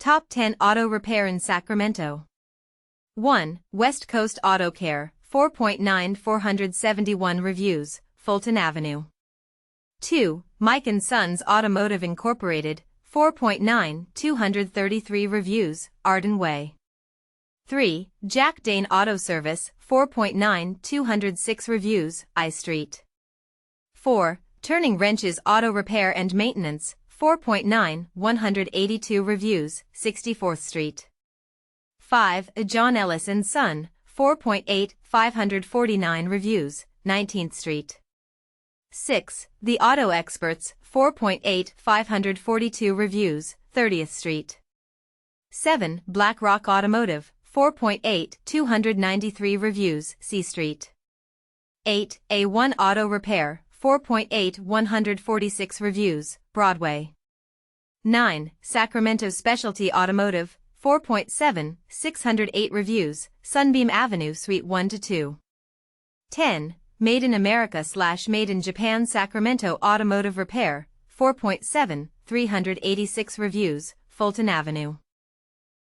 Top 10 Auto Repair in Sacramento. 1. West Coast Auto Care, 4.9 471 reviews, Fulton Avenue. 2. Mike & Sons Automotive Incorporated, 4.9 233 reviews, Arden Way. 3. Jack Dane Auto Service, 4.9 206 reviews, I Street. 4. Turning Wrenches Auto Repair and Maintenance, 4.9 182 reviews, 64th Street. 5. John Ellis & Son, 4.8 549 reviews, 19th Street. 6. The Auto Experts, 4.8 542 reviews, 30th Street. 7. Black Rock Automotive, 4.8 293 reviews, C Street. 8. A1 Auto Repair, 4.8 146 reviews, Broadway. 9. Sacramento Specialty Automotive, 4.7 608 reviews, Sunbeam Avenue Suite 1-2. 10. Made in America / Made in Japan Sacramento Automotive Repair, 4.7 386 reviews, Fulton Avenue.